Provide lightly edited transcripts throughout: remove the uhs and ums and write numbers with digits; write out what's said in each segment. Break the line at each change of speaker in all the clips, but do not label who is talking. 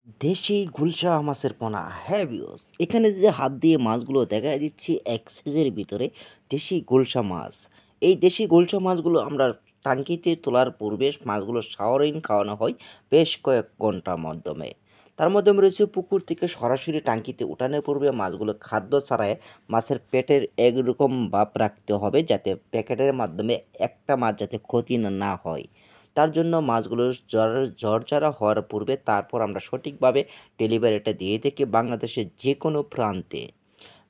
দেশি গুলশা মাছের পোনা। হ্যাঁ ভিউয়ার্স, এখানে যে হাত দিয়ে মাছগুলো দেখা দিচ্ছি এক সাইজের ভিতরে দেশি গুলশা মাছ। এই দেশি গুলশা মাছগুলো আমরা টাঙ্কিতে তোলার পূর্বে মাছগুলো শাওরিং খাওয়ানো হয় বেশ কয়েক ঘন্টার মাধ্যমে। তার মাধ্যমে রয়েছে পুকুর থেকে সরাসরি টাঙ্কিতে উঠানোর পূর্বে মাছগুলো খাদ্য ছাড়াই মাছের পেটের একরকম ভাব রাখতে হবে, যাতে প্যাকেটের মাধ্যমে একটা মাছ যাতে ক্ষতি না হয়। তার জন্য মাছগুলো ঝরঝরা হওয়ার পূর্বে তারপর আমরা সঠিকভাবে ডেলিভারিটা দিয়ে থাকি বাংলাদেশের যে কোনো প্রান্তে।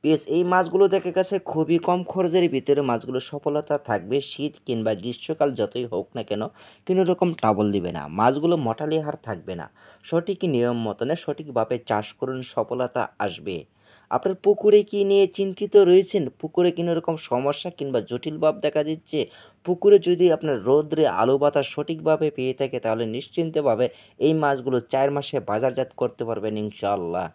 বেশ, এই মাছগুলো দেখা গেছে খুবই কম খরচের ভিতরে মাছগুলো সফলতা থাকবে। শীত কিংবা গ্রীষ্মকাল যতই হোক না কেন, কোনো রকম ট্রাবল দিবে না, মাছগুলো মোটালি হার থাকবে না। সঠিক নিয়ম মতনে সঠিকভাবে চাষ করুন, সফলতা আসবে। আপনার পুকুরে কি নিয়ে চিন্তিত রয়েছেন? পুকুরে কোনো রকম সমস্যা কিংবা জটিল ভাব দেখা দিচ্ছে? পুকুরে যদি আপনার রৌদ্রে আলো বাতাস সঠিকভাবে পেয়ে থাকে তাহলে নিশ্চিন্তভাবে এই মাছগুলো ৪ মাসে বাজারজাত করতে পারবেন ইনশাআল্লাহ।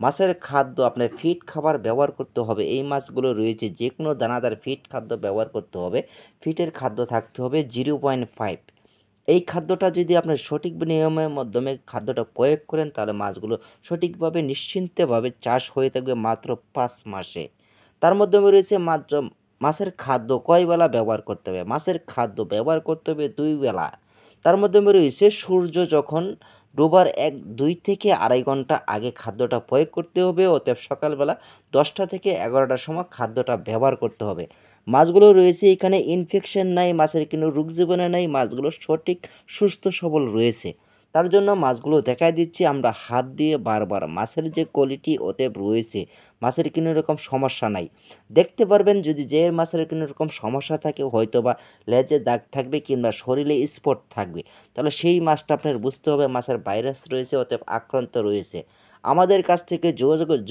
মাছের খাদ্য আপনার ফিড খাবার ব্যবহার করতে হবে। এই মাছগুলো রয়েছে যে কোনো দানাদার ফিড খাদ্য ব্যবহার করতে হবে। ফিটের খাদ্য থাকতে হবে 0.5। এই খাদ্যটা যদি আপনার সঠিক নিয়মের মাধ্যমে খাদ্যটা প্রয়োগ করেন তাহলে মাছগুলো সঠিকভাবে নিশ্চিন্তভাবে চাষ হয়ে থাকবে মাত্র ৫ মাসে। তার মাধ্যমে রয়েছে মাত্র মাছের খাদ্য কয় বেলা ব্যবহার করতে হবে? মাছের খাদ্য ব্যবহার করতে হবে ২ বেলা। তার মাধ্যমে রয়েছে সূর্য যখন ডোবার ২ থেকে ২.৫ ঘন্টা আগে খাদ্যটা প্রয়োগ করতে হবে, অতএব সকালবেলা ১০টা থেকে ১১টার সময় খাদ্যটা ব্যবহার করতে হবে। মাছগুলো রয়েছে এখানে ইনফেকশন নাই, মাছের কোনো রোগ জীবাণু নাই, মাছগুলো সঠিক সুস্থ সবল রয়েছে। তার জন্য মাছগুলো দেখাই দিচ্ছি আমরা হাত দিয়ে বারবার। মাছের যে কোয়ালিটি অতএব রয়েছে, মাছের কোনো রকম সমস্যা নাই। দেখতে পারবেন যদি যে মাছের কোনো রকম সমস্যা থাকে, হয়তোবা লেজে দাগ থাকবে কিংবা শরীরে স্পট থাকবে, তাহলে সেই মাছটা আপনার বুঝতে হবে মাছের ভাইরাস রয়েছে, অতএব আক্রান্ত রয়েছে। আমাদের কাছ থেকে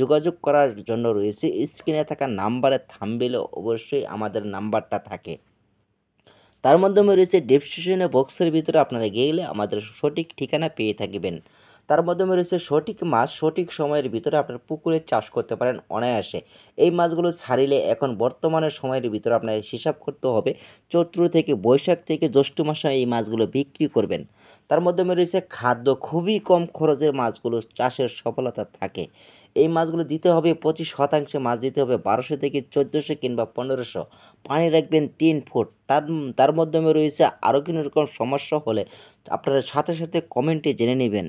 যোগাযোগ করার জন্য রয়েছে স্ক্রিনে থাকা নাম্বারে থাম্বনেইলে অবশ্যই আমাদের নাম্বারটা থাকে। তার মাধ্যমে রয়েছে ডেসক্রিপশনে বক্সের ভিতরে আপনারা গেলে আমাদের সঠিক ঠিকানা পেয়ে থাকবেন। তার মাধ্যমে রয়েছে সঠিক মাছ সঠিক সময়ের ভিতরে আপনার পুকুরে চাষ করতে পারেন অনায়াসে। এই মাছগুলো ছাড়িলে এখন বর্তমানের সময়ের ভিতরে আপনার হিসাব করতে হবে চৈত্র থেকে বৈশাখ থেকে জ্যৈষ্ঠ মাসে এই মাছগুলো বিক্রি করবেন। তার মাধ্যমে রয়েছে খাদ্য খুবই কম খরচের মাছগুলো চাষের সফলতা থাকে। এই মাছগুলো দিতে হবে ২৫% মাছ দিতে হবে ১২০০ থেকে ১৪০০ কিংবা ১৫০০। পানি রাখবেন ৩ ফুট। তার মাধ্যমে রয়েছে আরও কোনো রকম সমস্যা হলে আপনারা সাথে সাথে কমেন্টে জেনে নেবেন।